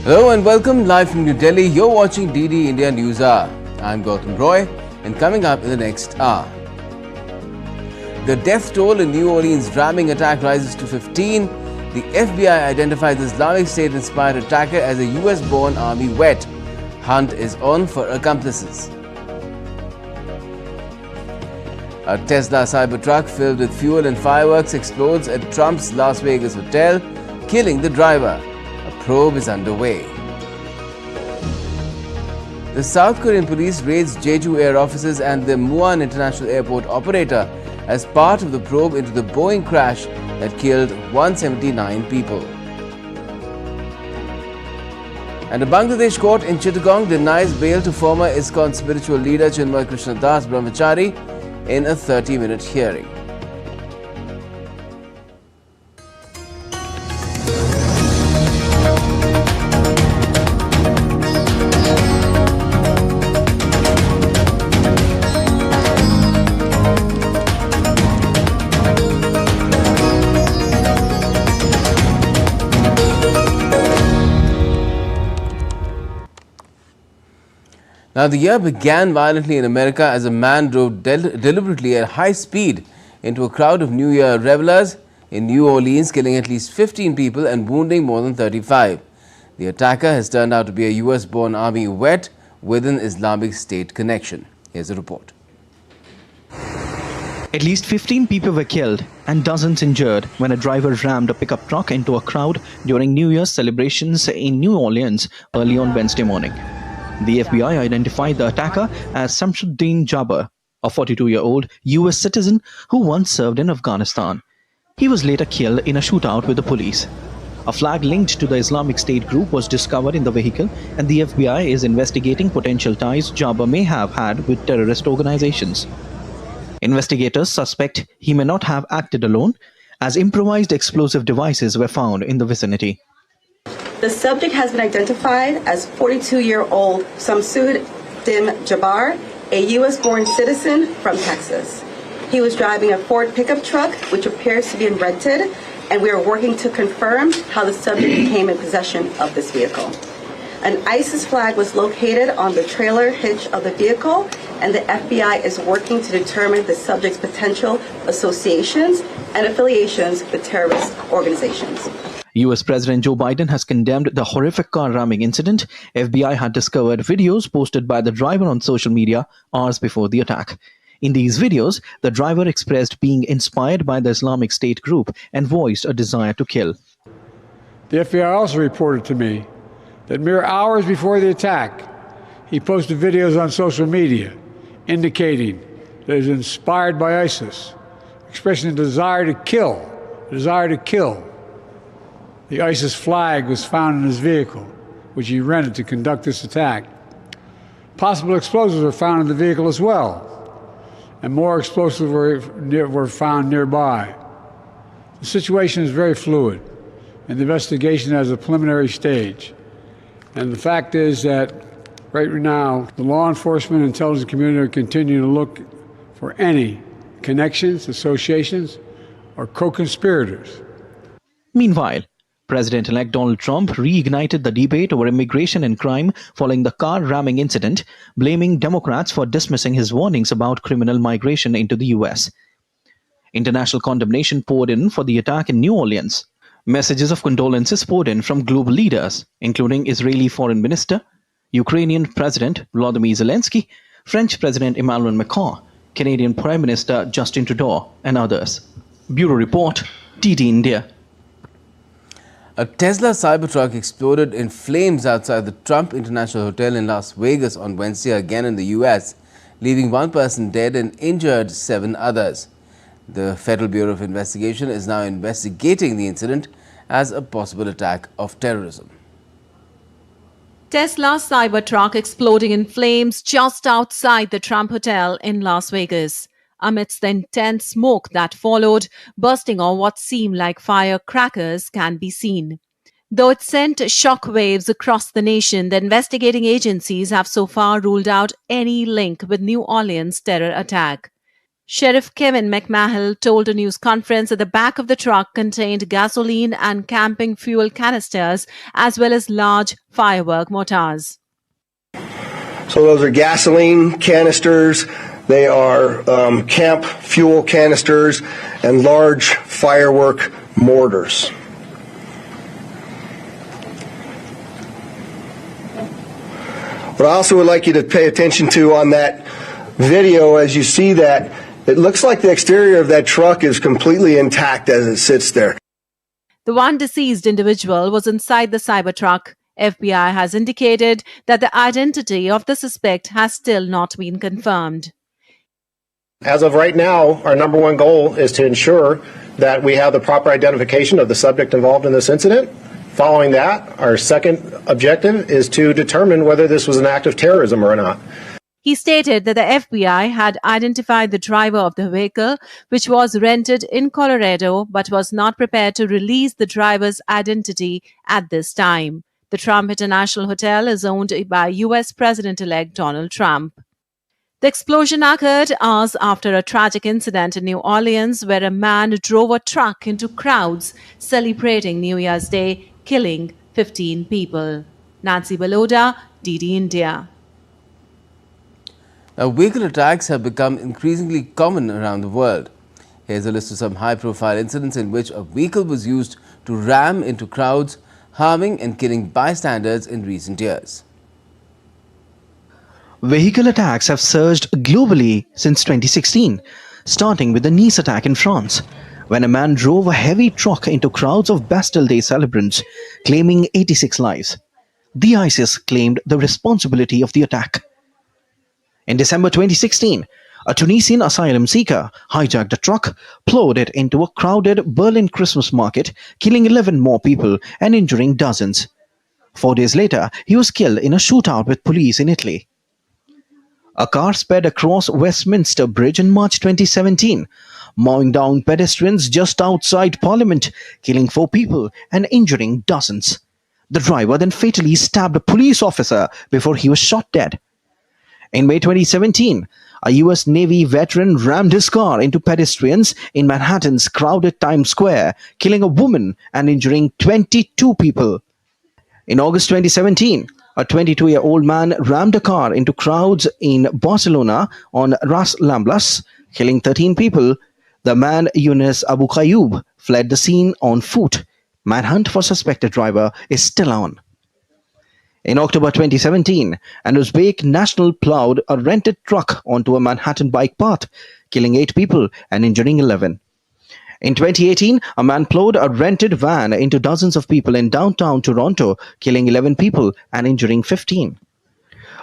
Hello and welcome live from New Delhi. You're watching DD India News Hour. I'm Gautam Roy, and coming up in the next hour, the death toll in New Orleans ramming attack rises to 15. The FBI identified the Islamic State-inspired attacker as a US-born army vet. Hunt is on for accomplices. A Tesla Cybertruck filled with fuel and fireworks explodes at Trump's Las Vegas hotel, killing the driver. A probe is underway. The South Korean police raids Jeju Air offices and the Milan International Airport operator as part of the probe into the Boeing crash that killed 179 people. And a Bangladesh court in Chittagong denies bail to former ISKCON spiritual leader Chinmoy Krishna Brahmachari in a 30-minute hearing. Now, the year began violently in America as a man drove deliberately at high speed into a crowd of New Year revelers in New Orleans, killing at least 15 people and wounding more than 35. The attacker has turned out to be a US-born army vet with an Islamic State connection. Here's a report. At least 15 people were killed and dozens injured when a driver rammed a pickup truck into a crowd during New Year's celebrations in New Orleans early on Wednesday morning. The FBI identified the attacker as Shamsud Jabbar, a 42-year-old US citizen who once served in Afghanistan. He was later killed in a shootout with the police. A flag linked to the Islamic State group was discovered in the vehicle, and the FBI is investigating potential ties Jabbar may have had with terrorist organizations. Investigators suspect he may not have acted alone, as improvised explosive devices were found in the vicinity. The subject has been identified as 42-year-old Shamsud Jabbar, a U.S.-born citizen from Texas. He was driving a Ford pickup truck, which appears to be in red tint, and we are working to confirm how the subject became in possession of this vehicle. An ISIS flag was located on the trailer hitch of the vehicle, and the FBI is working to determine the subject's potential associations and affiliations with terrorist organizations. US President Joe Biden has condemned the horrific car ramming incident. FBI had discovered videos posted by the driver on social media hours before the attack. In these videos, the driver expressed being inspired by the Islamic State group and voiced a desire to kill. The FBI also reported to me that mere hours before the attack, he posted videos on social media indicating that he was inspired by ISIS, expressing a desire to kill, The ISIS flag was found in his vehicle, which he rented to conduct this attack. Possible explosives were found in the vehicle as well, and more explosives were found nearby. The situation is very fluid, and the investigation has a preliminary stage. And the fact is that right now, the law enforcement and intelligence community are continuing to look for any connections, associations, or co-conspirators. Meanwhile, President-elect Donald Trump reignited the debate over immigration and crime following the car ramming incident, blaming Democrats for dismissing his warnings about criminal migration into the US. International condemnation poured in for the attack in New Orleans. Messages of condolences poured in from global leaders, including Israeli Foreign Minister, Ukrainian President Volodymyr Zelensky, French President Emmanuel Macron, Canadian Prime Minister Justin Trudeau, and others. Bureau Report, DD India. A Tesla Cybertruck exploded in flames outside the Trump International Hotel in Las Vegas on Wednesday, again in the US, leaving one person dead and injured 7 others. The Federal Bureau of Investigation is now investigating the incident as a possible attack of terrorism. Tesla Cybertruck exploding in flames just outside the Trump Hotel in Las Vegas. Amidst the intense smoke that followed, bursting of what seemed like firecrackers can be seen. Though it sent shockwaves across the nation, the investigating agencies have so far ruled out any link with New Orleans terror attack. Sheriff Kevin McMahill told a news conference that the back of the truck contained gasoline and camping fuel canisters as well as large firework mortars. So those are gasoline canisters, they are camp fuel canisters, and large firework mortars. What I also would like you to pay attention to on that video, as you see that, it looks like the exterior of that truck is completely intact as it sits there. The one deceased individual was inside the Cybertruck. FBI has indicated that the identity of the suspect has still not been confirmed. As of right now, our number one goal is to ensure that we have the proper identification of the subject involved in this incident. Following that, our second objective is to determine whether this was an act of terrorism or not. He stated that the FBI had identified the driver of the vehicle, which was rented in Colorado, but was not prepared to release the driver's identity at this time. The Trump International Hotel is owned by U.S. President-elect Donald Trump. The explosion occurred hours after a tragic incident in New Orleans where a man drove a truck into crowds celebrating New Year's Day, killing 15 people. Nancy Baloda, DD India. Now, vehicle attacks have become increasingly common around the world. Here's a list of some high-profile incidents in which a vehicle was used to ram into crowds, harming and killing bystanders in recent years. Vehicle attacks have surged globally since 2016, starting with the Nice attack in France, when a man drove a heavy truck into crowds of Bastille Day celebrants, claiming 86 lives. The ISIS claimed the responsibility of the attack. In December 2016, a Tunisian asylum seeker hijacked a truck, plowed it into a crowded Berlin Christmas market, killing 11 more people and injuring dozens. 4 days later, he was killed in a shootout with police in Italy. A car sped across Westminster Bridge in March 2017, mowing down pedestrians just outside Parliament, killing 4 people and injuring dozens. The driver then fatally stabbed a police officer before he was shot dead. In May 2017, a U.S. Navy veteran rammed his car into pedestrians in Manhattan's crowded Times Square, killing a woman and injuring 22 people. In August 2017, a 22-year-old man rammed a car into crowds in Barcelona on Ras Ramblas, killing 13 people. The man, Yunus Abu Qayyub, fled the scene on foot. Manhunt for suspected driver is still on. In October 2017, an Uzbek national plowed a rented truck onto a Manhattan bike path, killing 8 people and injuring 11. In 2018, a man plowed a rented van into dozens of people in downtown Toronto, killing 11 people and injuring 15.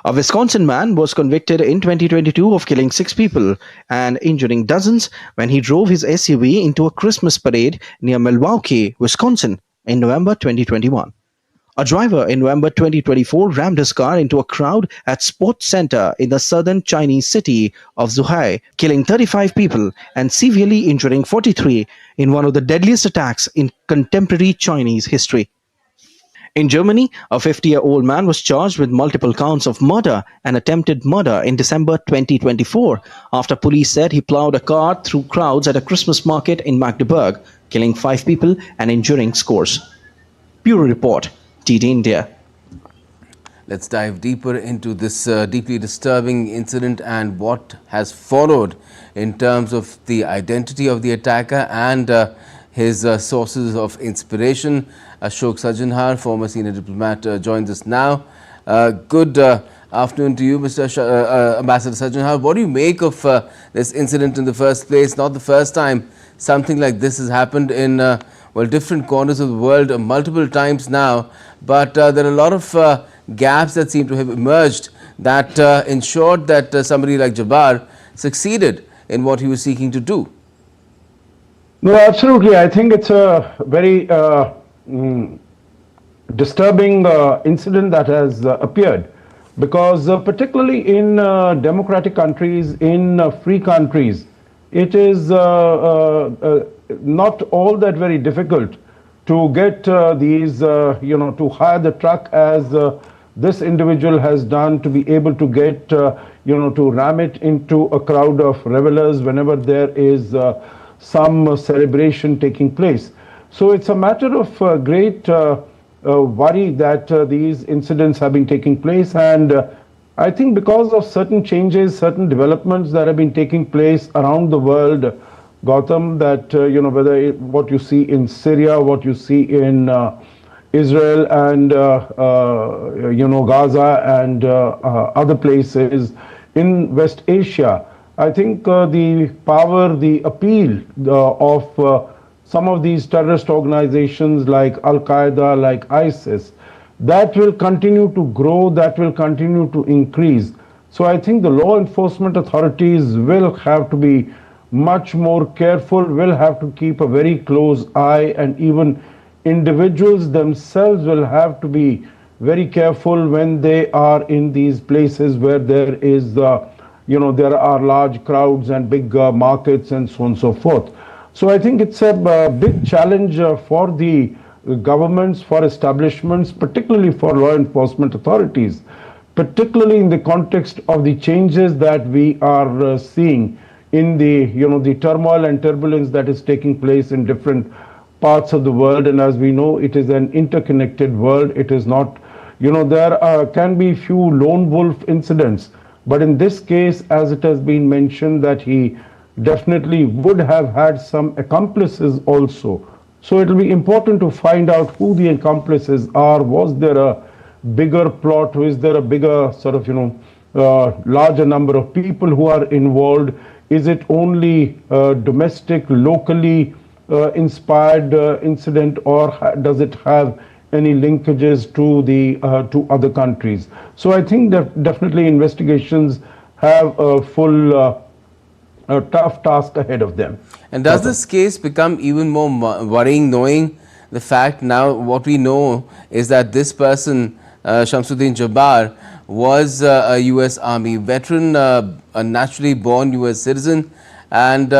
A Wisconsin man was convicted in 2022 of killing 6 people and injuring dozens when he drove his SUV into a Christmas parade near Milwaukee, Wisconsin in November 2021. A driver in November 2024 rammed his car into a crowd at Sports Center in the southern Chinese city of Zhuhai, killing 35 people and severely injuring 43 in one of the deadliest attacks in contemporary Chinese history. In Germany, a 50-year-old man was charged with multiple counts of murder and attempted murder in December 2024 after police said he plowed a car through crowds at a Christmas market in Magdeburg, killing 5 people and injuring scores. Bureau Report, DD India. Let's dive deeper into this deeply disturbing incident and what has followed in terms of the identity of the attacker and his sources of inspiration. Ashok Sajjanhar, former senior diplomat, joins us now. Good afternoon to you, Mr. Ambassador Sajjanhar. What do you make of this incident in the first place? Not the first time something like this has happened in different corners of the world multiple times now, but there are a lot of gaps that seem to have emerged that ensured that somebody like Jabbar succeeded in what he was seeking to do. No, absolutely. I think it's a very disturbing incident that has appeared because particularly in democratic countries, in free countries, it is not all that very difficult to get these, to hire the truck as this individual has done to be able to get, to ram it into a crowd of revelers whenever there is some celebration taking place. So it's a matter of great worry that these incidents have been taking place, and I think because of certain changes, certain developments that have been taking place around the world, Gautam, that whether what you see in Syria, what you see in Israel and Gaza and other places in West Asia, I think the power, the appeal of some of these terrorist organizations like Al-Qaeda, like ISIS, that will continue to grow, that will continue to increase. So I think the law enforcement authorities will have to be much more careful, will have to keep a very close eye, and even individuals themselves will have to be very careful when they are in these places where there is, there are large crowds and big markets and so on and so forth. So I think it's a big challenge for the governments, for establishments, particularly for law enforcement authorities, particularly in the context of the changes that we are seeing in the turmoil and turbulence that is taking place in different parts of the world. And as we know, it is an interconnected world. It is not, there can be few lone wolf incidents, but in this case, as it has been mentioned, that he definitely would have had some accomplices also. So it will be important to find out who the accomplices are. Was there a bigger plot? Is there a bigger sort of, larger number of people who are involved? Is it only domestic, locally inspired incident, or does it have any linkages to the to other countries? So I think that definitely investigations have a full a tough task ahead of them. And does this case become even more worrying, knowing the fact now what we know is that this person, Shamsuddin Jabbar, was a US Army veteran, a naturally born US citizen, and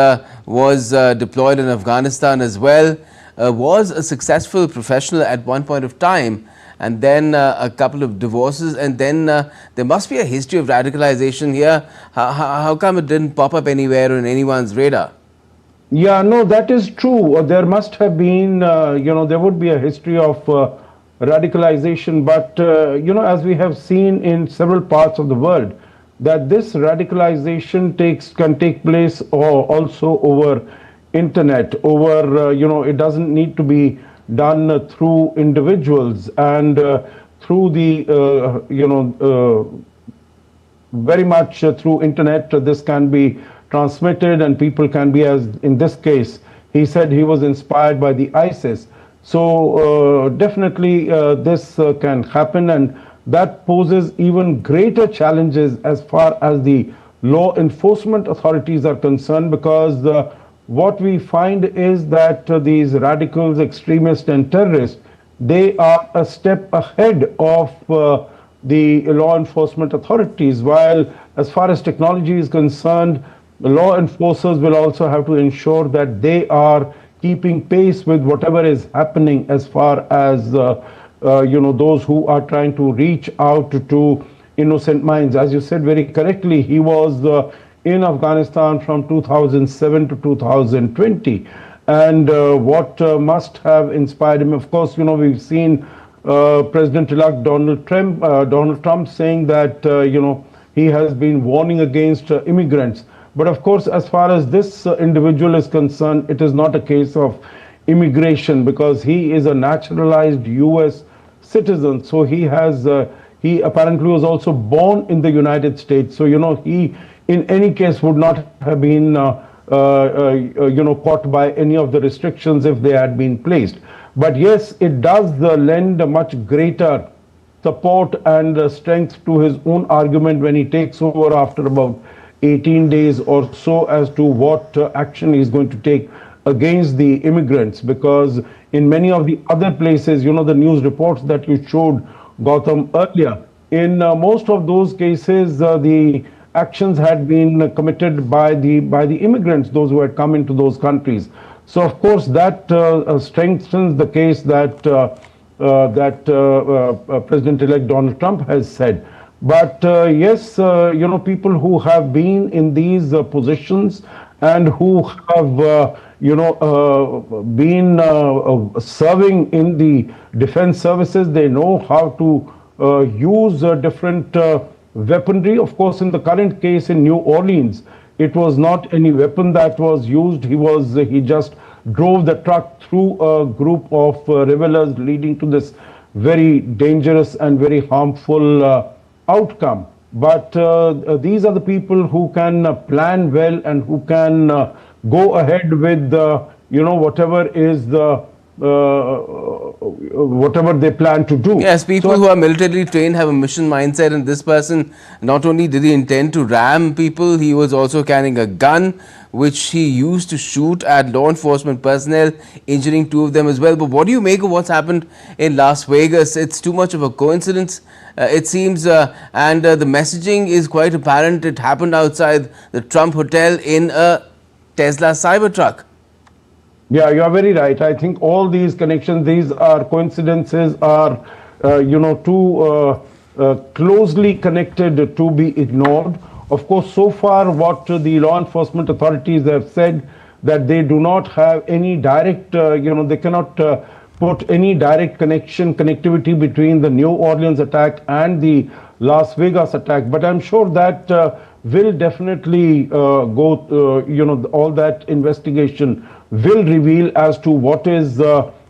was deployed in Afghanistan as well, was a successful professional at one point of time, and then a couple of divorces, and then there must be a history of radicalization here. How come it didn't pop up anywhere on anyone's radar? Yeah, no, that is true. There must have been, there would be a history of radicalization, but, as we have seen in several parts of the world, that this radicalization can take place also over internet, over, it doesn't need to be done through individuals, and through the, very much through internet, this can be transmitted, and people can be, as in this case, he said he was inspired by the ISIS. So definitely this can happen, and that poses even greater challenges as far as the law enforcement authorities are concerned, because what we find is that these radicals, extremists and terrorists, they are a step ahead of the law enforcement authorities, while as far as technology is concerned, the law enforcers will also have to ensure that they are keeping pace with whatever is happening as far as those who are trying to reach out to innocent minds. As you said very correctly, he was in Afghanistan from 2007 to 2020, and what must have inspired him, of course, we've seen President-elect Donald Trump saying that he has been warning against immigrants. But of course, as far as this individual is concerned, it is not a case of immigration, because he is a naturalized US citizen. So he apparently was also born in the United States. So, he in any case would not have been caught by any of the restrictions if they had been placed. But yes, it does lend a much greater support and strength to his own argument when he takes over after about 18 days or so as to what action he is going to take against the immigrants, because in many of the other places, the news reports that you showed, Gautam, earlier, in most of those cases, the actions had been committed by the immigrants, those who had come into those countries. So of course that strengthens the case that President-elect Donald Trump has said. But yes, people who have been in these positions and who have, been serving in the defense services, they know how to use different weaponry. Of course, in the current case in New Orleans, it was not any weapon that was used. He just drove the truck through a group of revelers, leading to this very dangerous and very harmful outcome. But these are the people who can plan well and who can go ahead with whatever is the whatever they plan to do. Yes, people who are militarily trained have a mission mindset, and this person, not only did he intend to ram people, he was also carrying a gun which he used to shoot at law enforcement personnel, injuring 2 of them as well. But what do you make of what's happened in Las Vegas? It's too much of a coincidence, it seems, and the messaging is quite apparent. It happened outside the Trump Hotel in a Tesla Cybertruck. Yeah, you are very right. I think all these connections, these are coincidences, are too closely connected to be ignored. Of course, so far what the law enforcement authorities have said, that they do not have any direct, they cannot put any direct connectivity between the New Orleans attack and the Las Vegas attack. But I'm sure that will definitely go, all that investigation will reveal as to what is,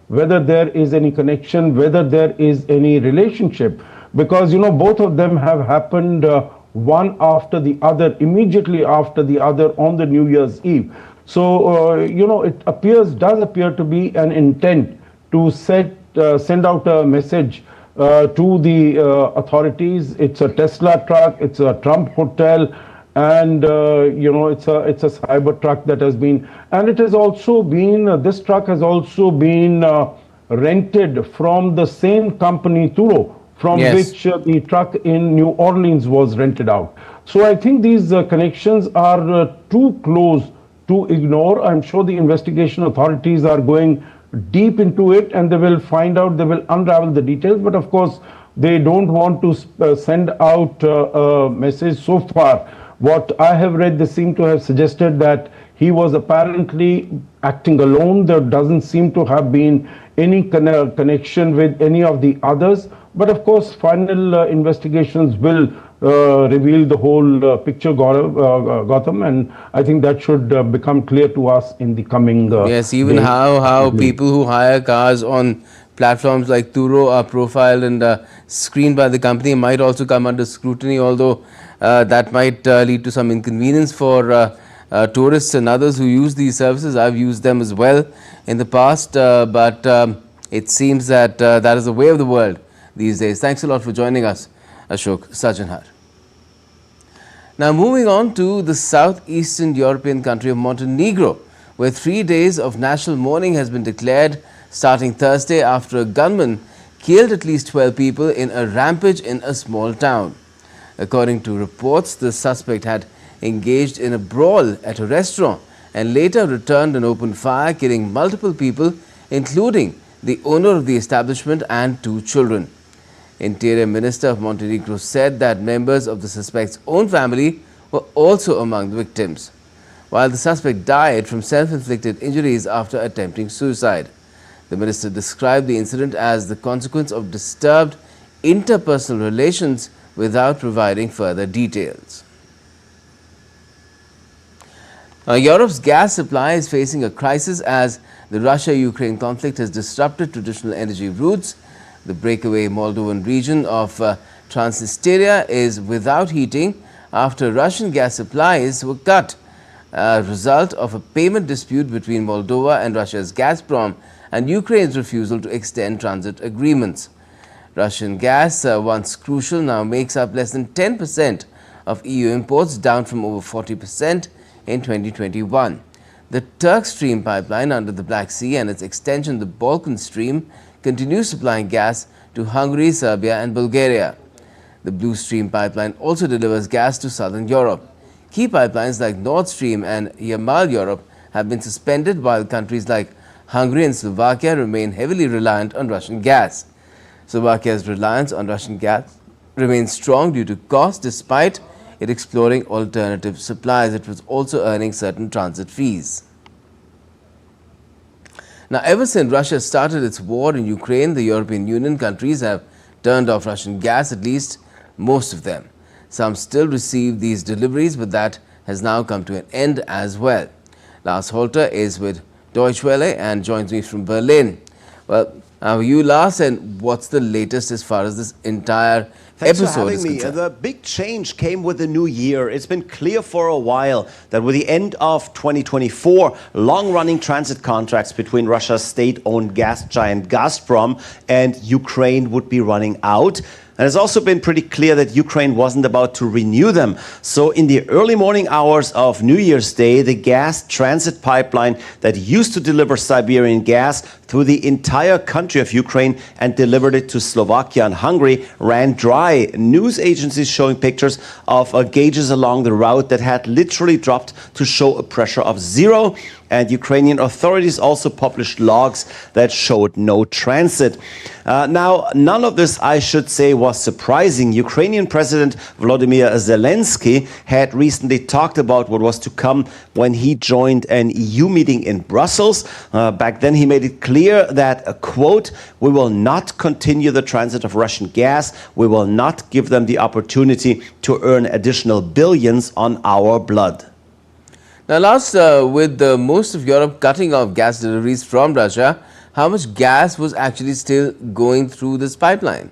whether there is any connection, whether there is any relationship. Because, both of them have happened one after the other, immediately after the other on the New Year's Eve. So, it does appear to be an intent to send out a message to the authorities. It's a Tesla truck, it's a Trump hotel, and it's a Cybertruck that has been, and it has also been, this truck has also been rented from the same company, Turo, from which the truck in New Orleans was rented out. So I think these connections are too close to ignore. I'm sure the investigation authorities are going deep into it, and they will find out, they will unravel the details. But of course, they don't want to send out a message. So far, what I have read, they seem to have suggested that he was apparently acting alone. There doesn't seem to have been any connection with any of the others. But of course, final investigations will reveal the whole picture, Gautam, and I think that should become clear to us in the coming yes, even days. how people who hire cars on platforms like Turo are profiled and screened by the company might also come under scrutiny, although that might lead to some inconvenience for tourists and others who use these services. I've used them as well in the past, but it seems that that is the way of the world these days. Thanks a lot for joining us, Ashok Sajanhar. Now moving on to the southeastern European country of Montenegro, where 3 days of national mourning has been declared starting Thursday after a gunman killed at least 12 people in a rampage in a small town. According to reports, the suspect had engaged in a brawl at a restaurant and later returned and opened fire, killing multiple people, including the owner of the establishment and 2 children. Interior Minister of Montenegro said that members of the suspect's own family were also among the victims, while the suspect died from self-inflicted injuries after attempting suicide. The minister described the incident as the consequence of disturbed interpersonal relations without providing further details. Europe's gas supply is facing a crisis as the Russia-Ukraine conflict has disrupted traditional energy routes. The breakaway Moldovan region of Transnistria is without heating after Russian gas supplies were cut, a result of a payment dispute between Moldova and Russia's Gazprom and Ukraine's refusal to extend transit agreements. Russian gas, once crucial, now makes up less than 10% of EU imports, down from over 40% in 2021. The Turk Stream pipeline under the Black Sea and its extension, the Balkan Stream, continues supplying gas to Hungary, Serbia and Bulgaria. The Blue Stream pipeline also delivers gas to southern Europe. Key pipelines like Nord Stream and Yamal Europe have been suspended, while countries like Hungary and Slovakia remain heavily reliant on Russian gas. Slovakia's reliance on Russian gas remains strong due to cost, despite it exploring alternative supplies. It was also earning certain transit fees. Now, ever since Russia started its war in Ukraine, the European Union countries have turned off Russian gas, at least most of them. Some still receive these deliveries, but that has now come to an end as well. Lars Holter is with Deutsche Welle and joins me from Berlin. Well, how are you, Lars, and what's the latest as far as this entire Thanks for episode having is me. concerned? The big change came with the new year. It's been clear for a while that with the end of 2024, long-running transit contracts between Russia's state-owned gas giant Gazprom and Ukraine would be running out. And it's also been pretty clear that Ukraine wasn't about to renew them. So in the early morning hours of New Year's Day, the gas transit pipeline that used to deliver Siberian gas through the entire country of Ukraine and delivered it to Slovakia and Hungary ran dry. News agencies showing pictures of gauges along the route that had literally dropped to show a pressure of 0. And Ukrainian authorities also published logs that showed no transit. Now, none of this, I should say, was surprising. Ukrainian President Volodymyr Zelensky had recently talked about what was to come when he joined an EU meeting in Brussels. Back then, he made it clear that, quote, "We will not continue the transit of Russian gas. We will not give them the opportunity to earn additional billions on our blood." Now, last, with most of Europe cutting off gas deliveries from Russia, how much gas was actually still going through this pipeline?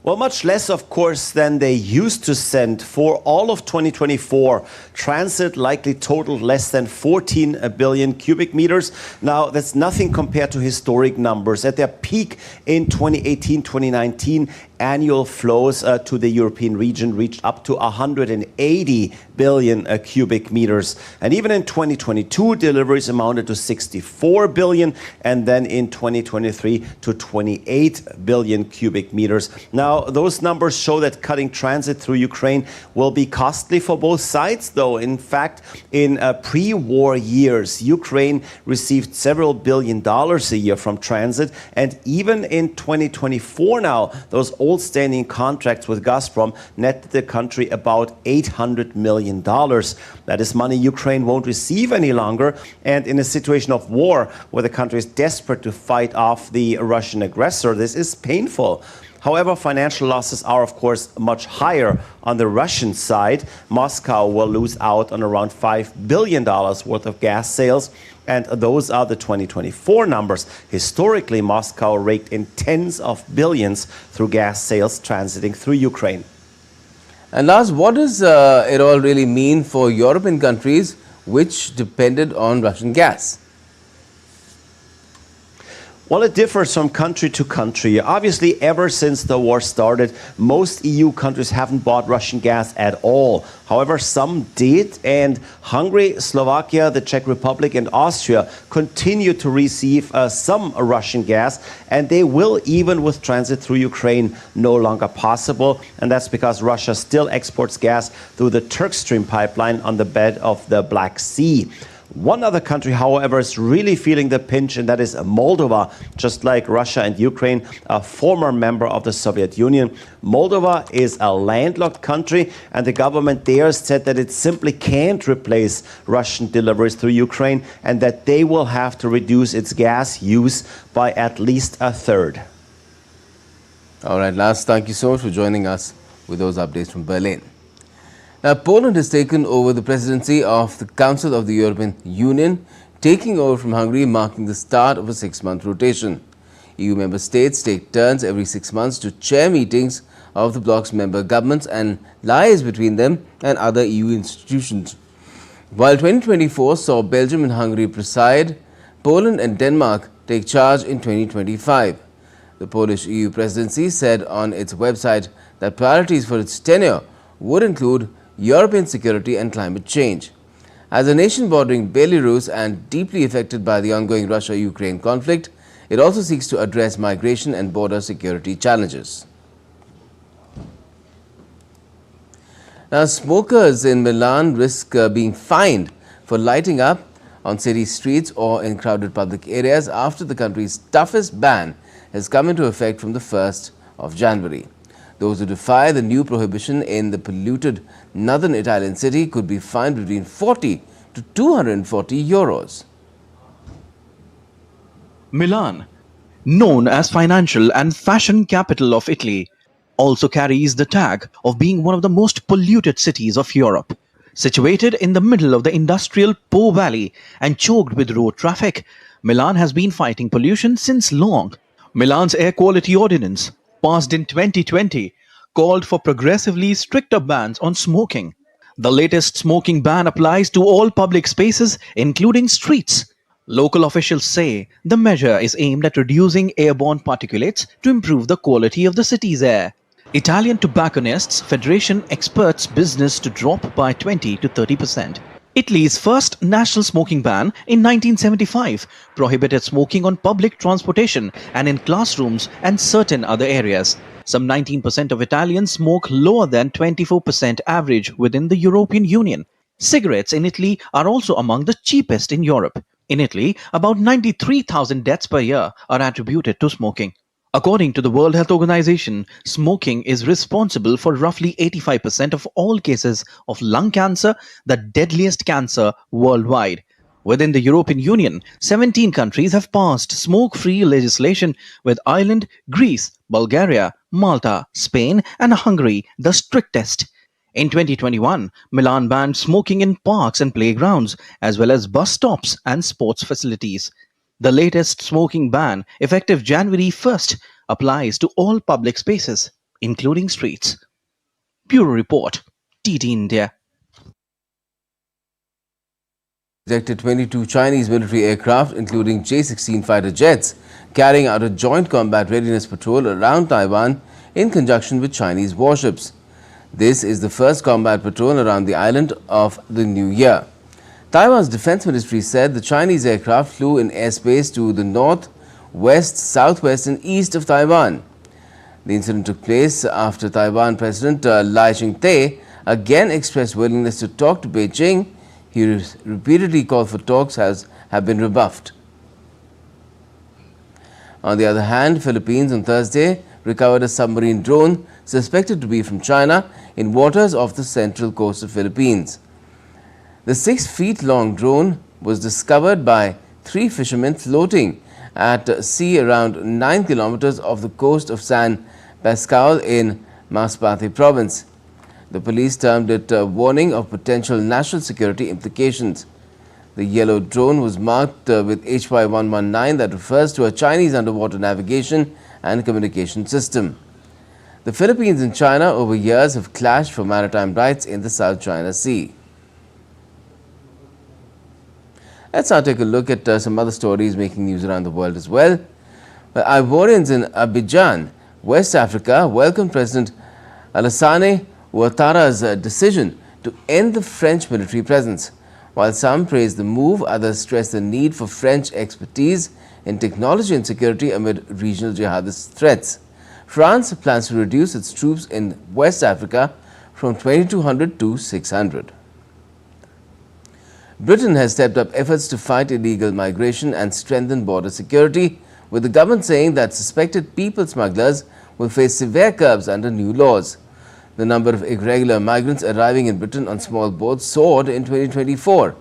Well, much less, of course, than they used to send. For all of 2024, transit likely totaled less than 14 billion cubic meters. Now, that's nothing compared to historic numbers. At their peak in 2018-2019, annual flows to the European region reached up to 180 billion cubic meters. And even in 2022, deliveries amounted to 64 billion, and then in 2023 to 28 billion cubic meters. Now, those numbers show that cutting transit through Ukraine will be costly for both sides, though. In fact, in pre-war years, Ukraine received several $billions a year from transit, and even in 2024 now, those old-standing contracts with Gazprom netted the country about $800 million. That is money Ukraine won't receive any longer, and in a situation of war where the country is desperate to fight off the Russian aggressor, this is painful. However, financial losses are, of course, much higher on the Russian side. Moscow will lose out on around $5 billion worth of gas sales, and those are the 2024 numbers. Historically, Moscow raked in tens of billions through gas sales transiting through Ukraine. And Lars, what does it all really mean for European countries which depended on Russian gas? Well, it differs from country to country. Obviously, ever since the war started, most EU countries haven't bought Russian gas at all. However, some did, and Hungary, Slovakia, the Czech Republic, and Austria continue to receive some Russian gas, and they will, even with transit through Ukraine, no longer possible. And that's because Russia still exports gas through the Turk Stream pipeline on the bed of the Black Sea. One other country, however, is really feeling the pinch, and that is Moldova. Just like Russia and Ukraine, a former member of the Soviet Union. Moldova is a landlocked country, and the government there said that it simply can't replace Russian deliveries through Ukraine, and that they will have to reduce its gas use by at least a third. All right, Lars, thank you so much for joining us with those updates from Berlin. Now, Poland has taken over the presidency of the Council of the European Union, taking over from Hungary, marking the start of a 6-month rotation. EU member states take turns every 6 months to chair meetings of the bloc's member governments and liaise between them and other EU institutions. While 2024 saw Belgium and Hungary preside, Poland and Denmark take charge in 2025. The Polish EU presidency said on its website that priorities for its tenure would include European security and climate change. As a nation bordering Belarus and deeply affected by the ongoing Russia-Ukraine conflict, it also seeks to address migration and border security challenges. Now, smokers in Milan risk being fined for lighting up on city streets or in crowded public areas after the country's toughest ban has come into effect from the 1st of January. Those who defy the new prohibition in the polluted northern Italian city could be fined between 40 to 240 euros. Milan, known as financial and fashion capital of Italy, also carries the tag of being one of the most polluted cities of Europe. Situated in the middle of the industrial Po Valley and choked with road traffic, Milan has been fighting pollution since long. Milan's air quality ordinance, passed in 2020, called for progressively stricter bans on smoking. The latest smoking ban applies to all public spaces, including streets. Local officials say the measure is aimed at reducing airborne particulates to improve the quality of the city's air. Italian Tobacconists Federation expects business to drop by 20 to 30%. Italy's first national smoking ban in 1975 prohibited smoking on public transportation and in classrooms and certain other areas. Some 19% of Italians smoke lower than 24% average within the European Union. Cigarettes in Italy are also among the cheapest in Europe. In Italy, about 93,000 deaths per year are attributed to smoking. According to the World Health Organization, smoking is responsible for roughly 85% of all cases of lung cancer, the deadliest cancer worldwide. Within the European Union, 17 countries have passed smoke-free legislation, with Ireland, Greece, Bulgaria, Malta, Spain, and Hungary the strictest. In 2021, Milan banned smoking in parks and playgrounds, as well as bus stops and sports facilities. The latest smoking ban, effective January 1st, applies to all public spaces, including streets. Bureau Report, TT India. Detected 22 Chinese military aircraft, including J-16 fighter jets, carrying out a joint combat readiness patrol around Taiwan in conjunction with Chinese warships. This is the first combat patrol around the island of the new year. Taiwan's defense ministry said the Chinese aircraft flew in airspace to the north, west, southwest and east of Taiwan. The incident took place after Taiwan President Lai Ching-te again expressed willingness to talk to Beijing. He repeatedly called for talks have been rebuffed. On the other hand, Philippines on Thursday recovered a submarine drone suspected to be from China in waters off the central coast of Philippines. The 6-feet-long drone was discovered by 3 fishermen floating at sea around 9 kilometers off the coast of San Pascual in Masbate province. The police termed it a warning of potential national security implications. The yellow drone was marked with HY119, that refers to a Chinese underwater navigation and communication system. The Philippines and China over years have clashed for maritime rights in the South China Sea. Let's now take a look at some other stories making news around the world as well. Ivorians in Abidjan, West Africa, welcomed President Alassane Ouattara's decision to end the French military presence. While some praise the move, others stress the need for French expertise in technology and security amid regional jihadist threats. France plans to reduce its troops in West Africa from 2,200 to 600. Britain has stepped up efforts to fight illegal migration and strengthen border security, with the government saying that suspected people smugglers will face severe curbs under new laws. The number of irregular migrants arriving in Britain on small boats soared in 2024.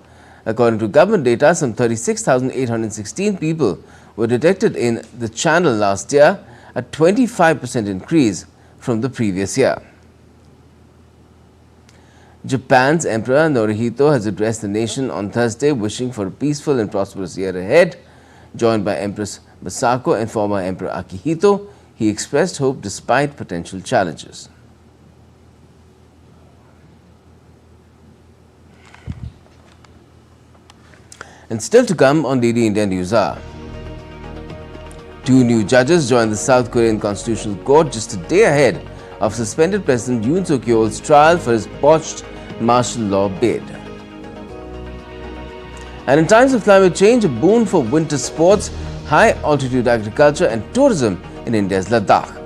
According to government data, some 36,816 people were detected in the channel last year, a 25% increase from the previous year. Japan's Emperor Naruhito has addressed the nation on Thursday, wishing for a peaceful and prosperous year ahead. Joined by Empress Masako and former Emperor Akihito, he expressed hope despite potential challenges. And still to come on DD India News Hour. 2 new judges joined the South Korean Constitutional Court just a day ahead of suspended President Yoon Suk-yeol's trial for his botched martial law bid. And in times of climate change, a boon for winter sports, high-altitude agriculture and tourism in India's Ladakh.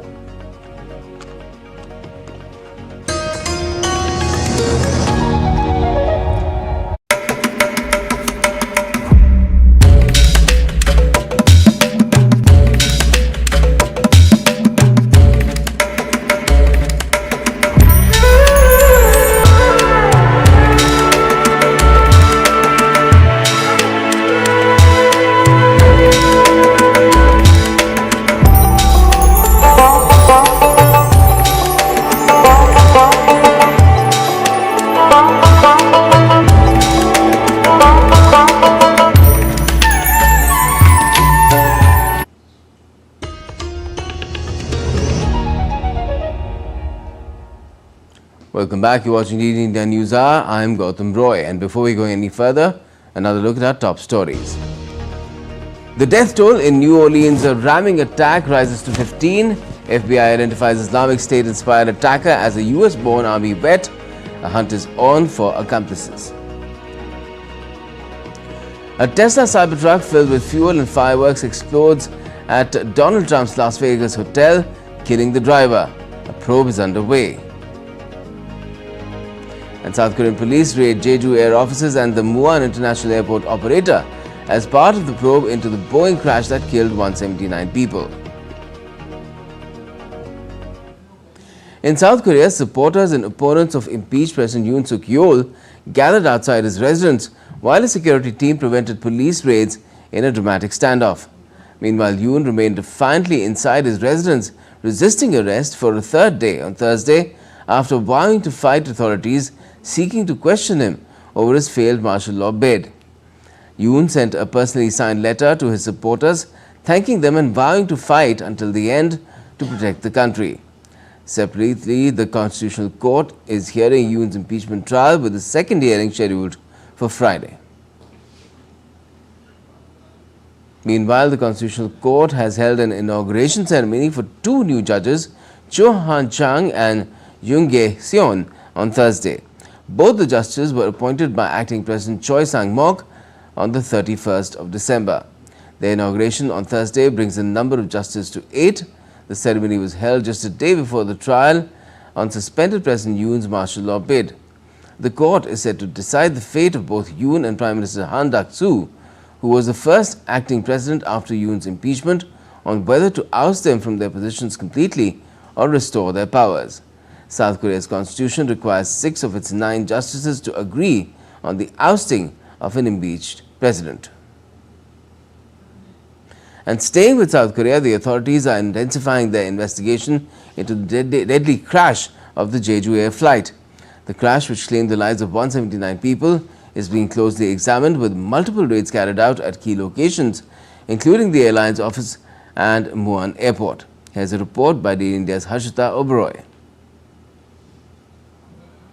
Welcome back. You're watching DD India News Hour. I'm Gautam Roy. And before we go any further, another look at our top stories. The death toll in New Orleans, a ramming attack, rises to 15. FBI identifies Islamic State-inspired attacker as a US-born Army vet. A hunt is on for accomplices. A Tesla Cybertruck filled with fuel and fireworks explodes at Donald Trump's Las Vegas hotel, killing the driver. A probe is underway. And South Korean police raid Jeju Air offices and the Milan International Airport operator as part of the probe into the Boeing crash that killed 179 people. In South Korea, supporters and opponents of impeached President Yoon Suk Yeol gathered outside his residence while a security team prevented police raids in a dramatic standoff. Meanwhile, Yoon remained defiantly inside his residence, resisting arrest for a third day on Thursday after vowing to fight authorities seeking to question him over his failed martial law bid. Yoon sent a personally signed letter to his supporters, thanking them and vowing to fight until the end to protect the country. Separately, the Constitutional Court is hearing Yoon's impeachment trial with the second hearing scheduled for Friday. Meanwhile, the Constitutional Court has held an inauguration ceremony for two new judges, Cho Han Chang and Yoon Ge Seon, on Thursday. Both the justices were appointed by acting President Choi Sang-mok on the 31st of December. The inauguration on Thursday brings the number of justices to 8. The ceremony was held just a day before the trial on suspended President Yoon's martial law bid. The court is set to decide the fate of both Yoon and Prime Minister Han Duck-soo, who was the first acting president after Yoon's impeachment, on whether to oust them from their positions completely or restore their powers. South Korea's constitution requires 6 of its 9 justices to agree on the ousting of an impeached president. And staying with South Korea, the authorities are intensifying their investigation into the deadly crash of the Jeju Air flight. The crash, which claimed the lives of 179 people, is being closely examined with multiple raids carried out at key locations, including the airline's office and Milan Airport. Here's a report by DD India's Harshita Oberoi.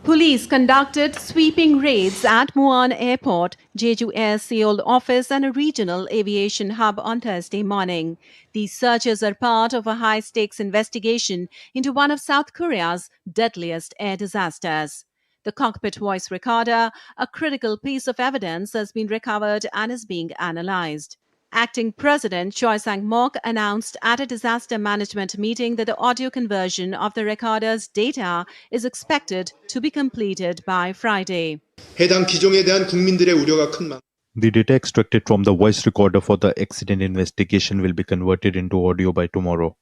Police conducted sweeping raids at Milan Airport, Jeju Air Seoul office and a regional aviation hub on Thursday morning. These searches are part of a high-stakes investigation into one of South Korea's deadliest air disasters. The cockpit voice recorder, a critical piece of evidence, has been recovered and is being analyzed. Acting President Choi Sang-mok announced at a disaster management meeting that the audio conversion of the recorder's data is expected to be completed by Friday. 해당 기종에 대한 국민들의 우려가 큰 만. The data extracted from the voice recorder for the accident investigation will be converted into audio by tomorrow.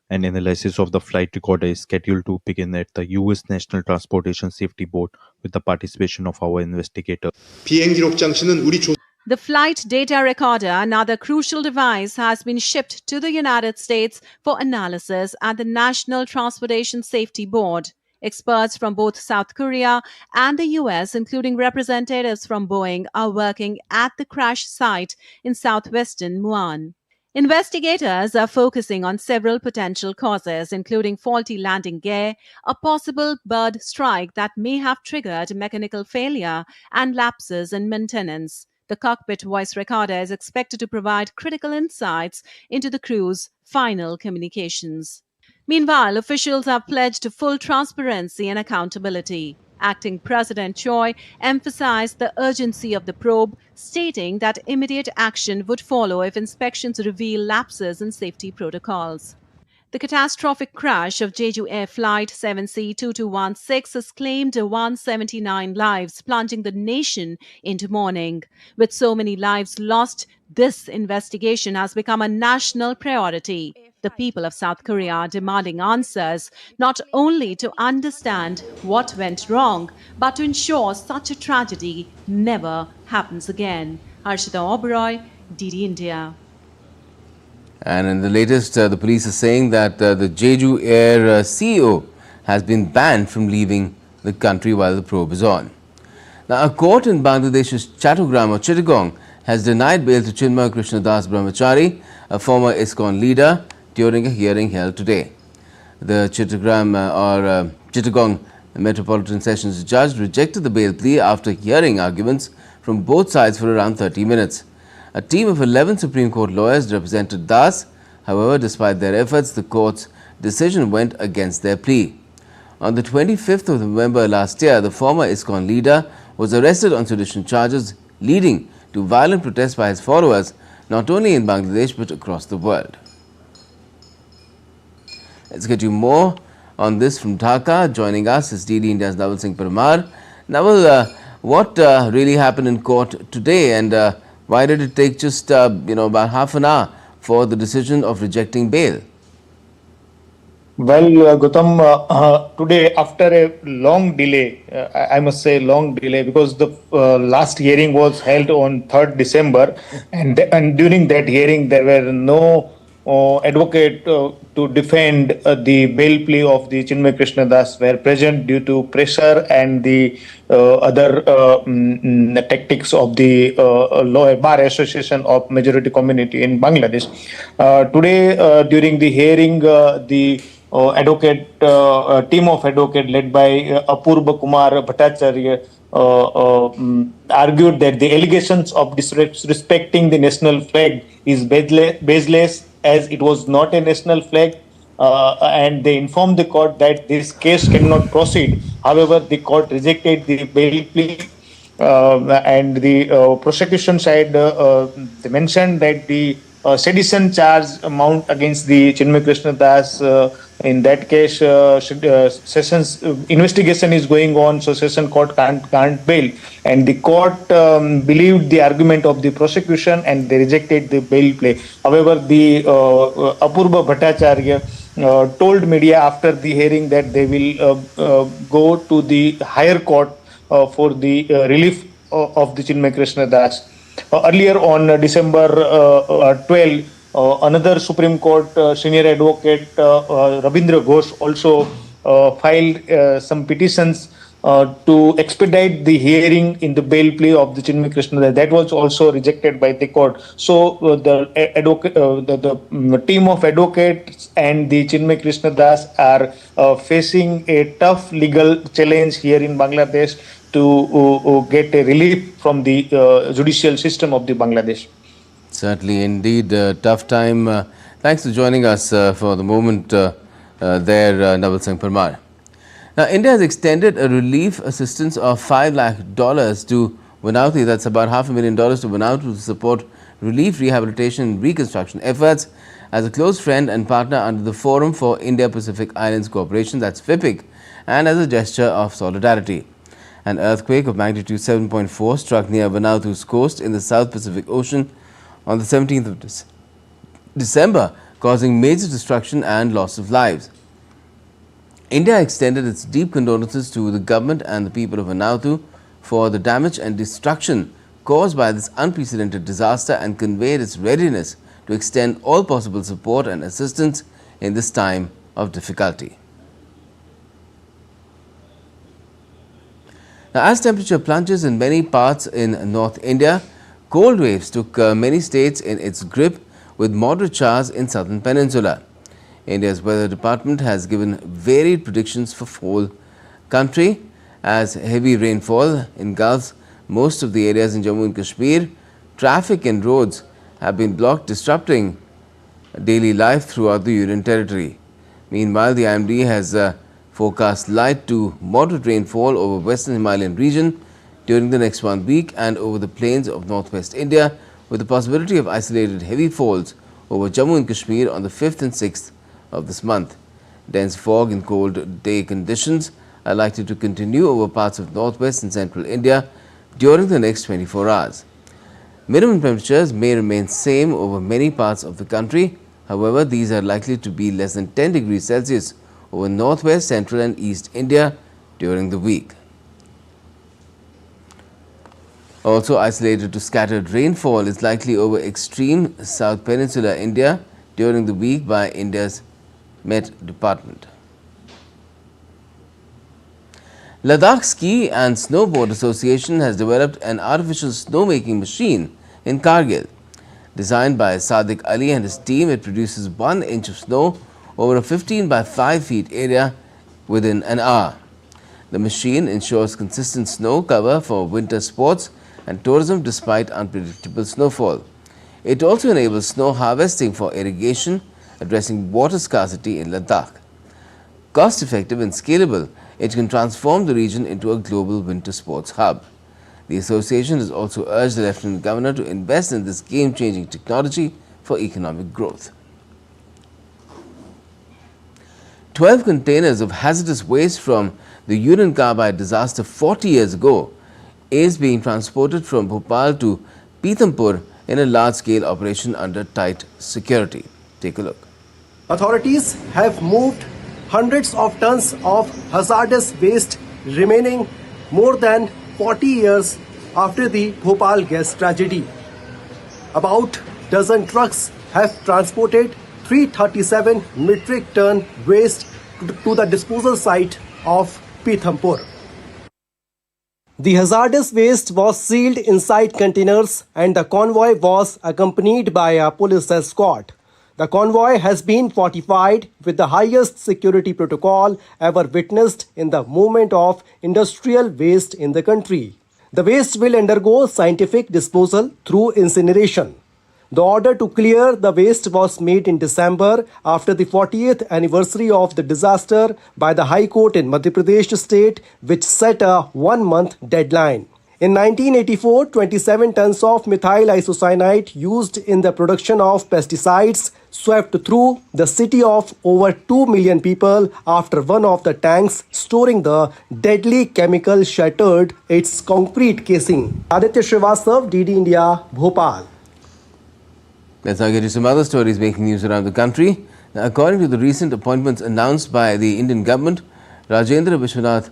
An analysis of the flight recorder is scheduled to begin at the U.S. National Transportation Safety Board with the participation of our investigator. 비행 기록 장치는 우리 조 The flight data recorder, another crucial device, has been shipped to the United States for analysis at the National Transportation Safety Board. Experts from both South Korea and the US, including representatives from Boeing, are working at the crash site in southwestern Milan. Investigators are focusing on several potential causes, including faulty landing gear, a possible bird strike that may have triggered mechanical failure, and lapses in maintenance. The cockpit voice recorder is expected to provide critical insights into the crew's final communications. Meanwhile, officials have pledged full transparency and accountability. Acting President Choi emphasized the urgency of the probe, stating that immediate action would follow if inspections reveal lapses in safety protocols. The catastrophic crash of Jeju Air Flight 7C2216 has claimed 179 lives, plunging the nation into mourning. With so many lives lost, this investigation has become a national priority. The people of South Korea are demanding answers, not only to understand what went wrong, but to ensure such a tragedy never happens again. Harshita Oberoi, DD India. And in the latest, the police are saying that the Jeju Air CEO has been banned from leaving the country while the probe is on. Now, a court in Bangladesh's Chattogram or Chittagong has denied bail to Chinmoy Krishna Das Brahmachari, a former ISKCON leader, during a hearing held today. The Chittagong The Metropolitan Sessions judge rejected the bail plea after hearing arguments from both sides for around 30 minutes. A team of 11 Supreme Court lawyers represented Das. However, despite their efforts, the court's decision went against their plea. On the 25th of November last year, the former ISKCON leader was arrested on sedition charges, leading to violent protests by his followers, not only in Bangladesh but across the world. Let's get you more on this from Dhaka. Joining us is DD India's Naval Singh Parmar. Naval, what really happened in court today, and why did it take just about half an hour for the decision of rejecting bail? Well, Gautam, today after a long delay, I must say long delay, because the last hearing was held on 3rd December, and during that hearing there were no advocate to defend the bail plea of the Chinmoy Krishna Das were present due to pressure and the other tactics of the Law Bar Association of Majority Community in Bangladesh. Today, during the hearing, the team of advocate led by Apurva Kumar Bhattacharya argued that the allegations of disrespecting the national flag is baseless, as it was not a national flag, and they informed the court that this case cannot proceed. However, the court rejected the bail plea, and the prosecution side they mentioned that the sedition charge mount against the Chinmoy Krishna Das. In that case, Sessions investigation is going on, so Session Court can't bail. And the court believed the argument of the prosecution and they rejected the bail plea. However, the Apurva Bhattacharya told media after the hearing that they will go to the higher court for the relief of the Chinmoy Krishna Das. Earlier on December 12, another Supreme Court senior advocate, Rabindra Ghosh, also filed some petitions to expedite the hearing in the bail plea of the Chinmoy Krishna. That was also rejected by the court. So the team of advocates and the Chinmoy Krishna Das are facing a tough legal challenge here in Bangladesh to get a relief from the judicial system of the Bangladesh. Certainly, indeed, tough time. Thanks for joining us for the moment there, Naval Singh Parmar. Now, India has extended a relief assistance of $5 lakh to Vanuatu, that's about $500,000 to Vanuatu, to support relief, rehabilitation and reconstruction efforts. As a close friend and partner under the Forum for Indo-Pacific Islands Cooperation, that's FIPIC, and as a gesture of solidarity. An earthquake of magnitude 7.4 struck near Vanuatu's coast in the South Pacific Ocean on the 17th of December, causing major destruction and loss of lives. India extended its deep condolences to the government and the people of Vanuatu for the damage and destruction caused by this unprecedented disaster and conveyed its readiness to extend all possible support and assistance in this time of difficulty. Now, as temperature plunges in many parts in North India, cold waves took many states in its grip, with moderate showers in southern peninsula. India's weather department has given varied predictions for whole country as heavy rainfall engulfs most of the areas in Jammu and Kashmir. Traffic and roads have been blocked, disrupting daily life throughout the Union territory. Meanwhile, the IMD has forecast light to moderate rainfall over western Himalayan region during the next 1 week and over the plains of northwest India, with the possibility of isolated heavy falls over Jammu and Kashmir on the 5th and 6th of this month. Dense fog and cold day conditions are likely to continue over parts of northwest and central India during the next 24 hours. Minimum temperatures may remain same over many parts of the country. However, these are likely to be less than 10 degrees Celsius over northwest, central and east India during the week. Also isolated to scattered rainfall is likely over extreme South Peninsular India during the week by India's Met Department. Ladakh Ski and Snowboard Association has developed an artificial snowmaking machine in Kargil. Designed by Sadiq Ali and his team, it produces 1 inch of snow over a 15 by 5 feet area within an hour. The machine ensures consistent snow cover for winter sports and tourism despite unpredictable snowfall. It also enables snow harvesting for irrigation, addressing water scarcity in Ladakh. Cost-effective and scalable, it can transform the region into a global winter sports hub. The association has also urged the Lieutenant Governor to invest in this game-changing technology for economic growth. 12 containers of hazardous waste from the urine carbide disaster 40 years ago is being transported from Bhopal to Pithampur in a large-scale operation under tight security. Take a look. Authorities have moved hundreds of tons of hazardous waste remaining more than 40 years after the Bhopal gas tragedy. About dozen trucks have transported 337 metric ton waste to the disposal site of Pithampur. The hazardous waste was sealed inside containers and the convoy was accompanied by a police escort. The convoy has been fortified with the highest security protocol ever witnessed in the movement of industrial waste in the country. The waste will undergo scientific disposal through incineration. The order to clear the waste was made in December after the 40th anniversary of the disaster by the High Court in Madhya Pradesh state, which set a one-month deadline. In 1984, 27 tons of methyl isocyanate used in the production of pesticides swept through the city of over 2 million people after one of the tanks storing the deadly chemical shattered its concrete casing. Aditya Srivastav, DD India, Bhopal. Let's now get to some other stories making news around the country. Now, according to the recent appointments announced by the Indian government, Rajendra Vishwanath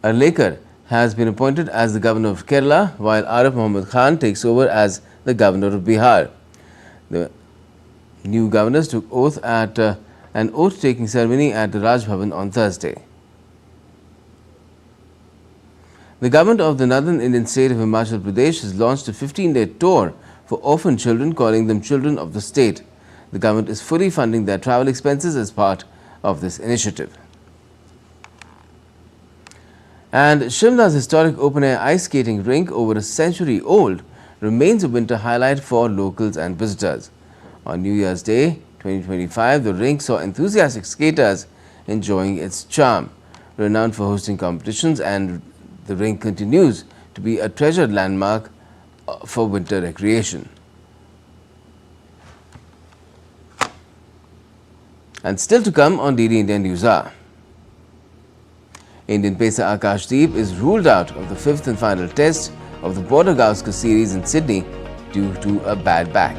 Arlekar has been appointed as the governor of Kerala, while Arif Muhammad Khan takes over as the governor of Bihar. The new governors took oath at an oath-taking ceremony at the Raj Bhavan on Thursday. The government of the northern Indian state of Himachal Pradesh has launched a 15-day tour for orphan children, calling them children of the state. The government is fully funding their travel expenses as part of this initiative. And Shimla's historic open-air ice skating rink, over a century old, remains a winter highlight for locals and visitors. On New Year's Day 2025, the rink saw enthusiastic skaters enjoying its charm. Renowned for hosting competitions, and the rink continues to be a treasured landmark for winter recreation. And still to come on DD India News Hour. Indian pacer Akashdeep is ruled out of the fifth and final test of the Border Gavaskar series in Sydney due to a bad back.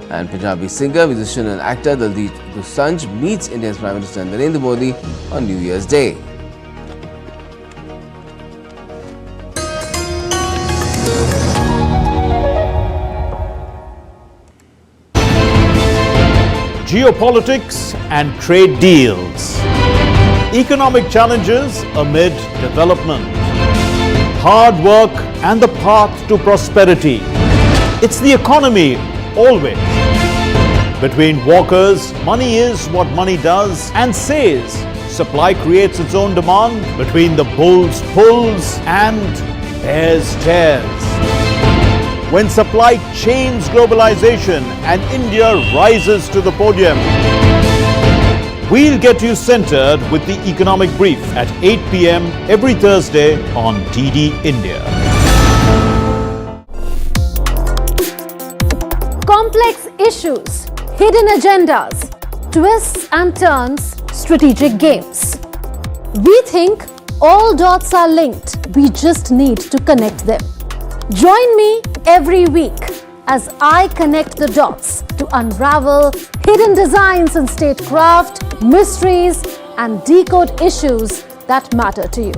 And Punjabi singer, musician and actor Daljeet Dosanjh meets India's Prime Minister Narendra Modi on New Year's Day. Geopolitics and trade deals. Economic challenges amid development. Hard work and the path to prosperity. It's the economy always. Between walkers, money is what money does and says. Supply creates its own demand. Between the bulls pulls and bears tears. When supply chains globalization and India rises to the podium. We'll get you centered with the economic brief at 8 p.m. every Thursday on DD India. Complex issues, hidden agendas, twists and turns, strategic games. We think all dots are linked. We just need to connect them. Join me every week as I connect the dots to unravel hidden designs in statecraft, mysteries, and decode issues that matter to you.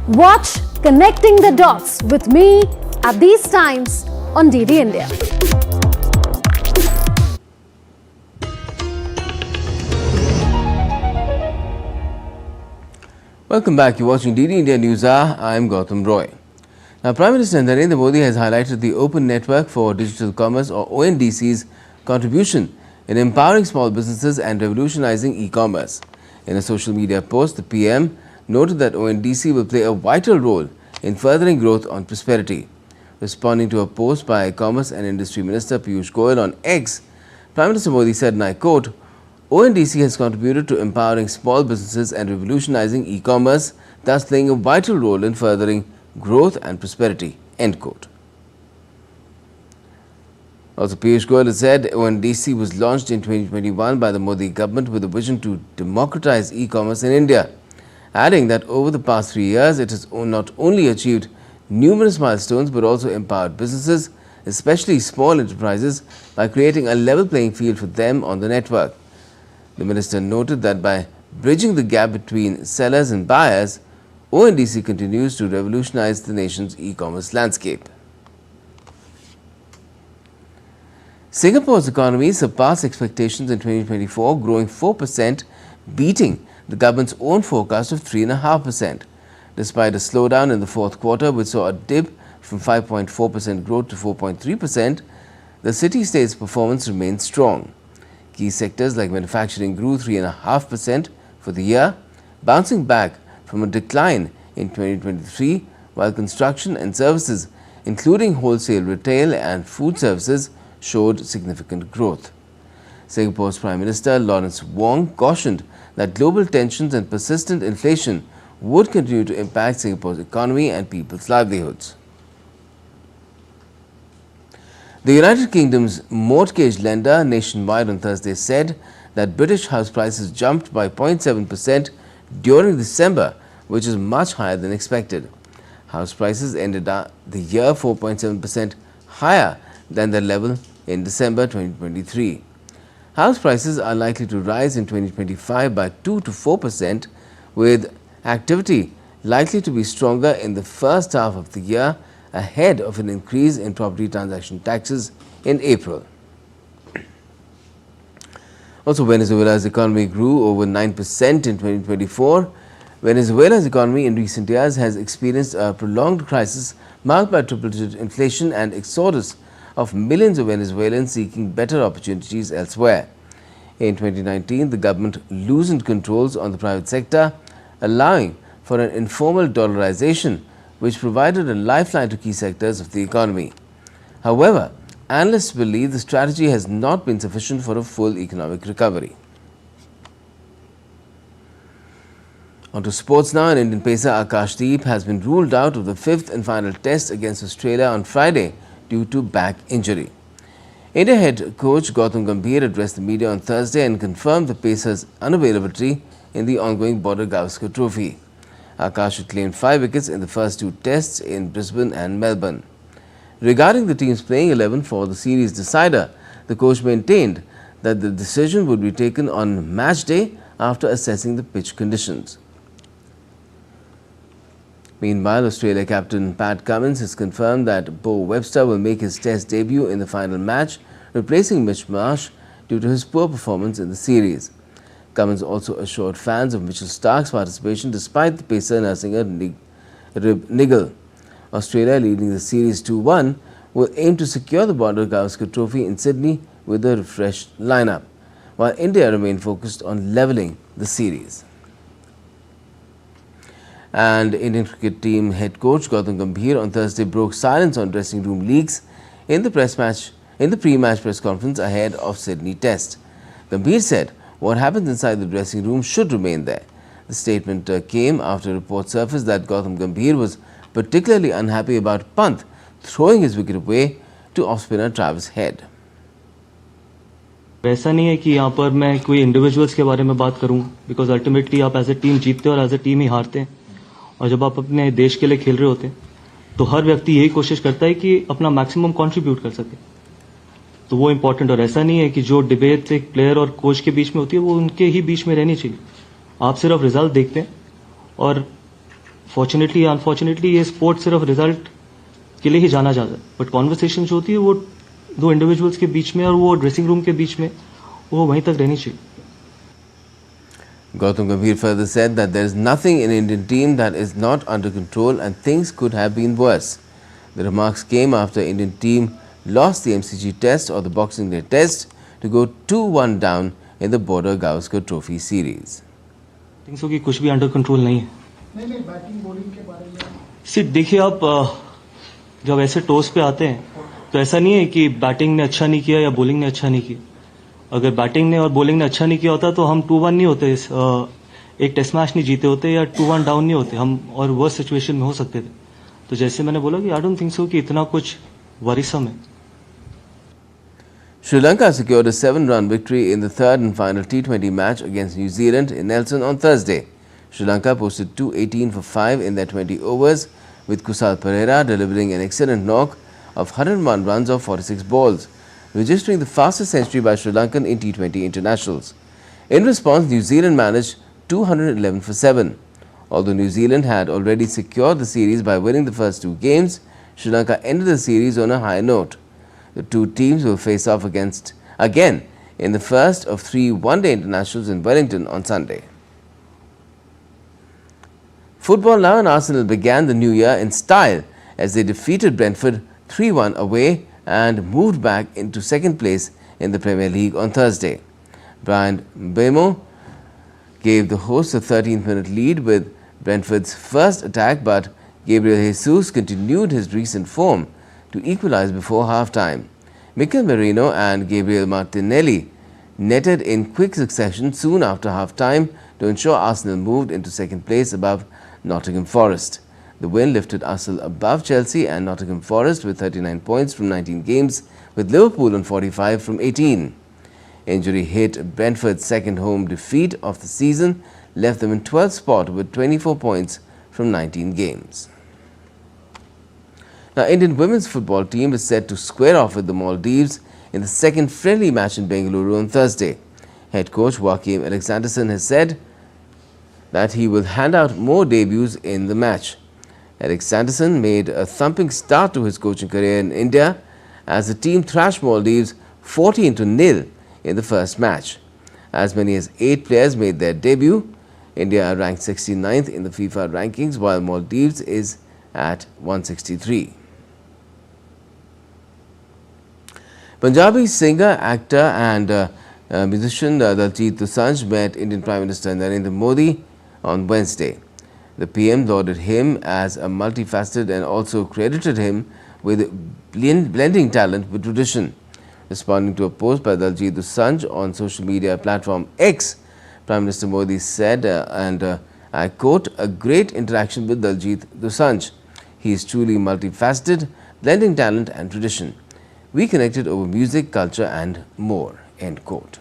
Watch Connecting the Dots with me at these times on DD India. Welcome back. You're watching DD India News Hour. I'm Gautam Roy. Now, Prime Minister Narendra Modi has highlighted the Open Network for Digital Commerce, or ONDC's contribution in empowering small businesses and revolutionizing e-commerce. In a social media post, the PM noted that ONDC will play a vital role in furthering growth and prosperity. Responding to a post by Commerce and Industry Minister Piyush Goyal on X, Prime Minister Modi said, and I quote, ONDC has contributed to empowering small businesses and revolutionizing e-commerce, thus playing a vital role in furthering growth and prosperity. End quote. Also, Piyush Goyal said ONDC was launched in 2021 by the Modi government with a vision to democratize e-commerce in India, adding that over the past 3 years, it has not only achieved numerous milestones but also empowered businesses, especially small enterprises, by creating a level playing field for them on the network. The minister noted that by bridging the gap between sellers and buyers, ONDC continues to revolutionize the nation's e-commerce landscape. Singapore's economy surpassed expectations in 2024, growing 4%, beating the government's own forecast of 3.5%. Despite a slowdown in the fourth quarter, which saw a dip from 5.4% growth to 4.3%, the city-state's performance remained strong. Key sectors like manufacturing grew 3.5% for the year, bouncing back from a decline in 2023, while construction and services, including wholesale retail and food services, showed significant growth. Singapore's Prime Minister Lawrence Wong cautioned that global tensions and persistent inflation would continue to impact Singapore's economy and people's livelihoods. The United Kingdom's mortgage lender Nationwide on Thursday said that British house prices jumped by 0.7% during December, which is much higher than expected. House prices ended the year 4.7% higher than the level in December 2023. House prices are likely to rise in 2025 by 2 to 4%, with activity likely to be stronger in the first half of the year, ahead of an increase in property transaction taxes in April. Also, Venezuela's economy grew over 9% in 2024. Venezuela's economy in recent years has experienced a prolonged crisis marked by triple-digit inflation and exodus of millions of Venezuelans seeking better opportunities elsewhere. In 2019, the government loosened controls on the private sector, allowing for an informal dollarization, which provided a lifeline to key sectors of the economy. However, analysts believe the strategy has not been sufficient for a full economic recovery. On to sports now. Indian pacer Akashdeep has been ruled out of the fifth and final test against Australia on Friday due to back injury. India head coach Gautam Gambhir addressed the media on Thursday and confirmed the pacer's unavailability in the ongoing Border Gavaskar Trophy. Akash had claimed 5 wickets in the first 2 tests in Brisbane and Melbourne. Regarding the team's playing 11 for the series decider, the coach maintained that the decision would be taken on match day after assessing the pitch conditions. Meanwhile, Australia captain Pat Cummins has confirmed that Bo Webster will make his test debut in the final match, replacing Mitch Marsh due to his poor performance in the series. Cummins also assured fans of Mitchell Starc's participation despite the pacer nursing a rib niggle. Australia, leading the series 2-1, will aim to secure the Border Gavaskar Trophy in Sydney with a refreshed lineup, while India remain focused on levelling the series. And Indian cricket team head coach Gautam Gambhir on Thursday broke silence on dressing room leaks in the pre-match press conference ahead of Sydney Test. Gambhir said what happens inside the dressing room should remain there. The statement came after reports surfaced that Gautam Gambhir was particularly unhappy about Pant throwing his wicket away to off-spinner Travis Head. वैसा नहीं है कि यहाँ पर मैं कोई individuals के बारे में बात करूँ, बिकॉज अल्टीमेटली आप एज ए टीम जीतते हो और एज ए टीम ही हारते हैं, और जब आप अपने देश के लिए खेल रहे होते हैं तो हर व्यक्ति यही कोशिश करता है कि अपना मैक्सिमम कंट्रीब्यूट कर सके, तो वो इम्पोर्टेंट। और ऐसा नहीं है कि जो डिबेट एक प्लेयर और कोच के बीच में होती है वो उनके ही बीच में रहनी चाहिए। आप सिर्फ रिजल्ट देखते हैं, और फॉर्चुनेटली या अनफॉर्चुनेटली ये स्पोर्ट सिर्फ रिजल्ट के लिए ही जाना जाता है, बट कॉन्वर्सेशन जो होती है वो 2 इंडिविजुअल्स के बीच में और वो ड्रेसिंग रूम के बीच में वो वहीं तक रहनी चाहिए। Gautam Gambhir further said that there is nothing in Indian team that is not under control and things could have been worse. The remarks came after Indian team lost the MCG test or the Boxing Day test to go 2-1 down in the border Gavaskar Trophy series. Think so कि कुछ भी under control नहीं है. सिर्फ देखिए आप जब ऐसे टॉस पे आते हैं तो ऐसा नहीं है कि बैटिंग ने अच्छा नहीं किया या बॉलिंग ने अच्छा नहीं किया. अगर बैटिंग ने और बॉलिंग ने अच्छा नहीं किया होता तो हम 2-1 नहीं होते, एक टेस्ट मैच नहीं जीते होते या 2-1 डाउन नहीं होते हम, और वर्स्ट सिचुएशन में हो सकते थे. तो जैसे मैंने बोला कि आई डोंट थिंक सो कि इतना कुछ वरीसम है. Sri Lanka secured a 7-run victory in the third and final T20 match against New Zealand in Nelson on Thursday. Sri Lanka posted 218 for 5 in their 20 overs, with Kusal Perera delivering an excellent knock of 101 runs off 46 balls, registering the fastest century by Sri Lankan in T20 internationals. In response, New Zealand managed 211 for 7. Although New Zealand had already secured the series by winning the first 2 games, Sri Lanka ended the series on a high note. The two teams will face off again in the first of 3 one-day internationals in Wellington on Sunday. Football now, and Arsenal began the new year in style as they defeated Brentford 3-1 away and moved back into second place in the Premier League on Thursday. Brian Mbeumo gave the hosts a 13th-minute lead with Brentford's first attack, but Gabriel Jesus continued his recent form to equalize before half-time. Mikel Merino and Gabriel Martinelli netted in quick succession soon after half-time to ensure Arsenal moved into second place above Nottingham Forest. The win lifted Arsenal above Chelsea and Nottingham Forest with 39 points from 19 games, with Liverpool on 45 from 18. Injury hit Brentford's second home defeat of the season left them in 12th spot with 24 points from 19 games. Now, Indian women's football team is set to square off with the Maldives in the second friendly match in Bengaluru on Thursday. Head coach Joaquim Alexanderson has said that he will hand out more debuts in the match. Alexanderson made a thumping start to his coaching career in India as the team thrashed Maldives 14-0 in the first match. As many as 8 players made their debut. India are ranked 69th in the FIFA rankings, while Maldives is at 163. Punjabi singer, actor and musician Daljit Dosanjh met Indian Prime Minister Narendra Modi on Wednesday. The PM lauded him as a multifaceted and also credited him with blending talent with tradition. Responding to a post by Daljit Dosanjh on social media platform X, Prime Minister Modi said, I quote, "A great interaction with Daljit Dosanjh. He is truly multifaceted, blending talent and tradition. We connected over music, culture and more," end quote.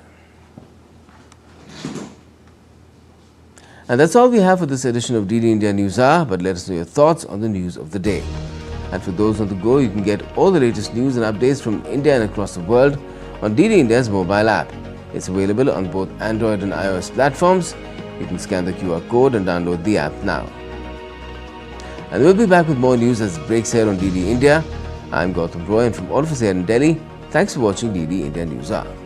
And that's all we have for this edition of DD India News Hour, but let us know your thoughts on the news of the day. And for those on the go, you can get all the latest news and updates from India and across the world on DD India's mobile app. It's available on both Android and iOS platforms. You can scan the QR code and download the app now. And we'll be back with more news as it breaks here on DD India. I'm Gautam Roy, and from all of us here in Delhi, thanks for watching DD India News Hour.